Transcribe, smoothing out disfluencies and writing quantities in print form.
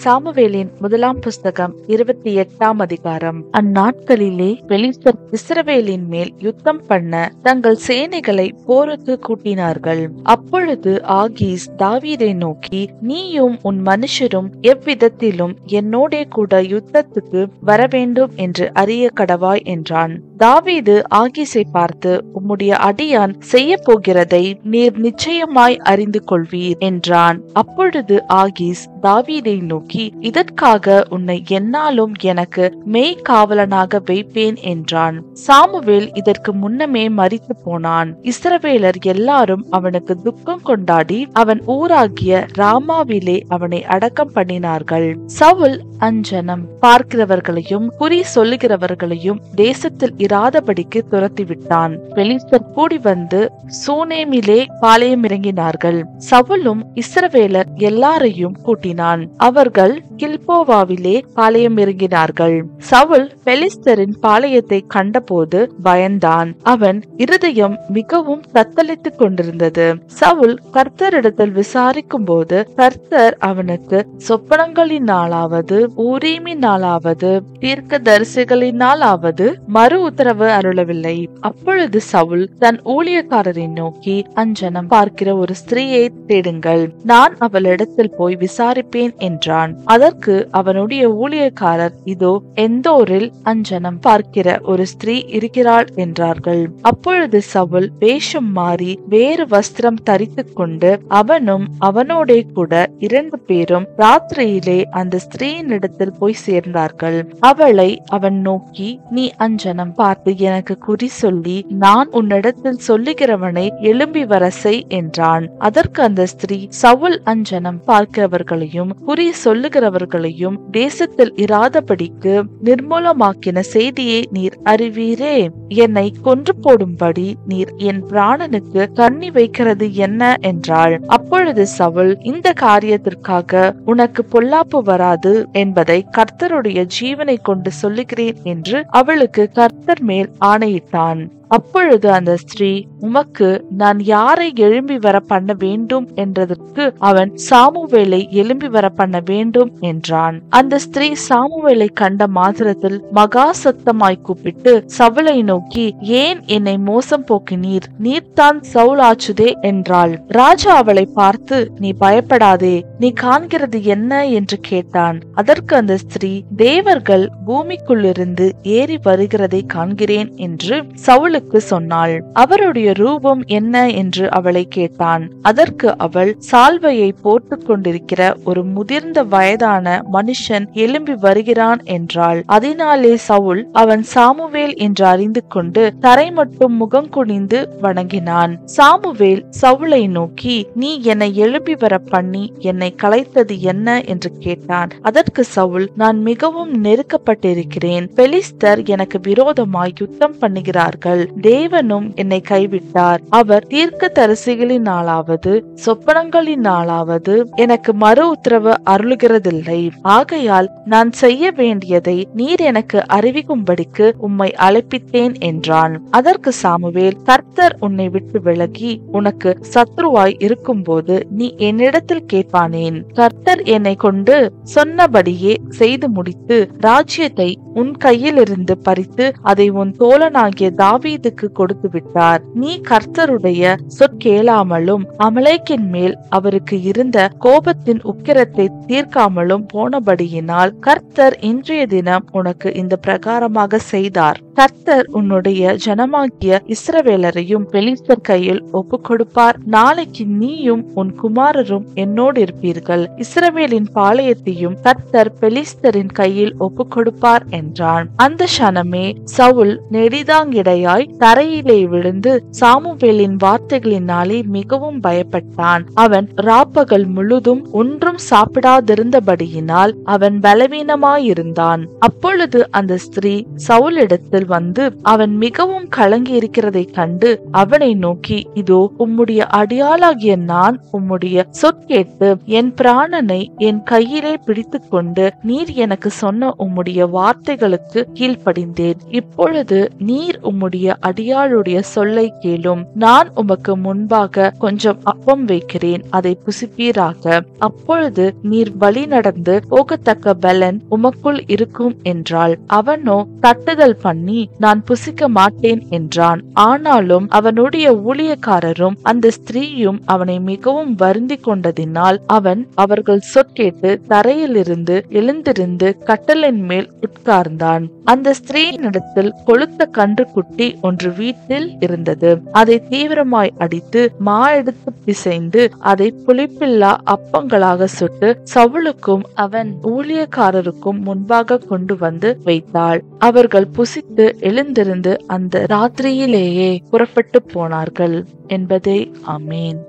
சாமுவேலின் முதலாம் புஸ்தகம் 28ஆம் அதிகாரம். அந்நாட்களிலே பெலிஸ்தர் இஸ்ரவேலின் மேல் யுத்தம் பண்ண தங்கள் சேனைகளை போருக்கு கூட்டினார்கள். அப்பொழுது ஆகீஸ் தாவீதை நோக்கி, நீயும் உன் மனுஷரும் எவ்விதத்திலும் என்னோடே கூட யுத்தத்துக்கு வரவேண்டும் என்று அறிய கடவாய் என்றான். தாவீது ஆகீஸை பார்த்து, உம்முடைய அடியான் செய்ய போகிறதை நீர் நிச்சயமாய் அறிந்து கொள்வீர் என்றான். அப்பொழுது ஆகீஸ் தாவீதை நோக்கி, இதற்காக உன்னை என்னாலும் எனக்கு மெய் காவலனாக வைப்பேன் என்றான். சாமுவேல் இதற்கு முன்னமே மரித்து போனான். இஸ்ரவேலர் எல்லாரும் அவனுக்கு துக்கம் கொண்டாடி அவன் ஊராகிய ராமாவிலே அவனை அடக்கம் பண்ணினார்கள். சவுல் அஞ்சனம் பார்க்கிறவர்களையும் குறி சொல்லுகிறவர்களையும் தேசத்தில் இராதபடிக்கு துரத்திவிட்டான். பெலிஸ்தர் கூடி வந்து சூனேமிலே பாளையம் இறங்கினார்கள். சவுலும் இஸ்ரவேலர் எல்லாரையும் கூட்டினான். அவர்கள் கில்போவாவிலே பாளையம் இறங்கினார்கள். சவுல் பெலிஸ்தரின் பாளையத்தை கண்டபோது பயந்தான். அவன் இருதயம் மிகவும் தத்தளித்துக் கொண்டிருந்தது. சவுல் கர்த்தரிடத்தில் விசாரிக்கும் போது கர்த்தர் அவனுக்கு சொப்பனங்களினாலாவது ஊரீமினாலாவது தீர்க்க தரிசிகளினாலாவது மறு உத்தரவு அருளவில்லை. அப்பொழுது சவுல் தன் ஊழியக்காரரை நோக்கி, அஞ்சனம் பார்க்கிற ஒரு ஸ்திரீயை தேடுங்கள், நான் அவளிடத்தில் போய் விசாரிப்பேன் என்றான். அதற்கு அவனுடைய ஊழியக்காரர், இதோ எந்தோரில் அஞ்சனம் பார்க்கிற ஒரு ஸ்திரீ இருக்கிறாள் என்றார்கள். அப்பொழுது சவுல் வேஷம் மாறி வேறு வஸ்திரம் தரித்துக் கொண்டு அவனும் அவனோட கூட 2 பேரும் ராத்திரியிலே அந்த ஸ்திரீயின் இடத்தில் போய் சேர்ந்தார்கள். அவளை அவன் நோக்கி, நீ அஞ்சனம் பார்த்து எனக்கு குறி சொல்லி நான் உன்னிடத்தில் சொல்லுகிறவனை எழும்பி வர செய் என்றான். அதற்கு அந்த ஸ்திரீ, சவுல் அஞ்சனம் பார்க்கிறவர்களையும் குறி சொல்லுகிறவர்களையும் தேசத்தில் இராதபடிக்கு நிர்மூலமாக்கின செய்தியை நீர் அறிவீரே. என்னை கொன்று போடும்படி நீர் என் பிராணனுக்கு கண்ணி வைக்கிறது என்ன என்றாள். அப்பொழுது சவுல், இந்த காரியத்திற்காக உனக்கு பொல்லாப்பு வராது என்பதை கர்த்தருடைய ஜீவனை கொண்டு சொல்லுகிறேன் என்று அவளுக்கு கர்த்தர் மேல் ஆணையிட்டான். அப்பொழுது அந்த ஸ்திரீ, உமக்கு நான் யாரை எழும்பி வர பண்ண வேண்டும் என்றதற்கு அவன், சாமுவேலை எழும்பி வர பண்ண வேண்டும் என்றான். அந்த ஸ்திரீ சாமுவேலை கண்ட மாத்திரத்தில் மகா சத்தமாய் கூப்பிட்டு சவுலை நோக்கி, ஏன் என்னை மோசம் போக்கினீர்? நீர்தான் சவுல் ஆச்சுதே என்றாள். ராஜா அவளை பார்த்து, நீ பயப்படாதே, நீ காண்கிறது என்ன என்று கேட்டான். அதற்கு அந்த ஸ்திரீ, தேவர்கள் பூமிக்குள்ளிருந்து ஏறி வருகிறதை காண்கிறேன் என்று சவுலுக்கு சொன்னாள். அவருடைய ரூபம் என்ன என்று அவளை கேட்டான். அதற்கு அவள், சால்வையை போட்டுக் கொண்டிருக்கிற ஒரு முதிர்ந்த வயதான மனுஷன் எழும்பி வருகிறான் என்றாள். அதனாலே சவுல் அவன் சாமுவேல் என்று அறிந்து கொண்டு தரை மட்டும் முகம் குனிந்து வணங்கினான். சாமுவேல் சவுலை நோக்கி, நீ என்னை எழுப்பி வர பண்ணி என்னை கலைத்தது என்ன என்று கேட்டான். அதற்கு சவுல், நான் மிகவும் நெருக்கப்பட்டிருக்கிறேன். பெலிஸ்தர் எனக்கு விரோதமாய் யுத்தம் பண்ணுகிறார்கள். தேவனும் என்னை கைவிட்டார். அவர் தீர்க்க தரிசிகளினாலாவது சொப்பனங்களினாலாவது எனக்கு மறு உத்தரவு அருளுகிறதில்லை. ஆகையால் நான் செய்ய வேண்டியதை நீர் எனக்கு அறிவிக்கும்படிக்கு உம்மை அழைப்பித்தேன் என்றான். அதற்கு சாமுவேல், கர்த்தர் உன்னை விட்டு விலகி உனக்கு சத்ருவாய் இருக்கும்போது நீ என்னிடத்தில் கேட்பானேன்? கர்த்தர் என்னை கொண்டு சொன்னபடியே செய்து முடித்து ராஜ்யத்தை உன் கையிலிருந்து பறித்து அதை உன் தோழனாகிய தாவீதுக்கு கொடுத்து விட்டார். நீ கர்த்தருடைய சொற்கேளாமலும் அமலேக்கின் மேல் அவருக்கு இருந்த கோபத்தின் உக்கிரத்தை தீர்க்காமலும் போனபடியினால் கர்த்தர் இன்றைய தினம் உனக்கு இந்த பிரகாரமாக செய்தார். கர்த்தர் உன்னுடைய ஜனமாகிய இஸ்ரவேலரையும் பெலிஸ்தர் கையில் ஒப்பு கொடுப்பார். நாளைக்கு நீயும் உன் குமாரரும் என்னோடு இருப்பீர்கள். இஸ்ரவேலின் பாளையத்தையும் கர்த்தர் பெலிஸ்தரின் கையில் ஒப்பு கொடுப்பார் என்றான். அந்த சனமே சவுல் நெடிதாங்கிடையாய் தரையிலே விழுந்து சாமுவேலின் வார்த்தைகளினாலே மிகவும் பயப்பட்டான். அவன் ராப்பகல் முழுதும் ஒன்றும் சாப்பிடாதிருந்தபடியினால் அவன் பலவீனமாயிருந்தான். அப்பொழுது அந்த ஸ்திரீ சவுலிடத்தில் வந்து அவன் மிகவும் கலங்கி இருக்கிறதை கண்டு அவனை நோக்கி, இதோ உம்முடைய அடியாளாகிய நான் உம்முடைய சொற்கேட்டு என் பிராணனை என் கையிலே பிடித்துக் கொண்டு நீர் எனக்கு சொன்ன உம்முடைய வார்த்தைகளுக்கு கீழ்ப்படிந்தேன். இப்பொழுது நீர் உம்முடைய அடியாளுடைய சொல்லை கேளும். நான் உமக்கு முன்பாக கொஞ்சம் அப்பம் வைக்கிறேன், அதை புசிப்பீராக. அப்பொழுது நீர் வழி நடந்து போகத்தக்க பலன் உமக்குள் இருக்கும் என்றாள். அவனோ தட்டுதல் பண்ணி, நான் புசிக்க மாட்டேன் என்றான். ஆனாலும் அவனுடைய ஊழியக்காரரும் அந்த ஸ்திரீயும் அவனை மிகவும் வருந்தி கொண்டதினால் அவன் அவர்கள் சொற்கேட்டு தரையிலிருந்து எழுந்திருந்து கட்டலின் மேல் உட்கார்ந்தான். அந்த ஸ்திரீயினிடத்தில் கொழுத்த கன்றுக்குட்டி ஒன்று வீட்டில் இருந்தது. அதை தீவிரமாய் அடித்து மா எடுத்து பிசைந்து அதை புளிப்பில்லா அப்பங்களாக சுட்டு சவுலுக்கும் அவன் ஊழியக்காரருக்கும் முன்பாக கொண்டு வந்து வைத்தாள். அவர்கள் புசித்து எழுந்திருந்து அந்த ராத்திரியிலேயே புறப்பட்டு போனார்கள் என்பதே. ஆமேன்.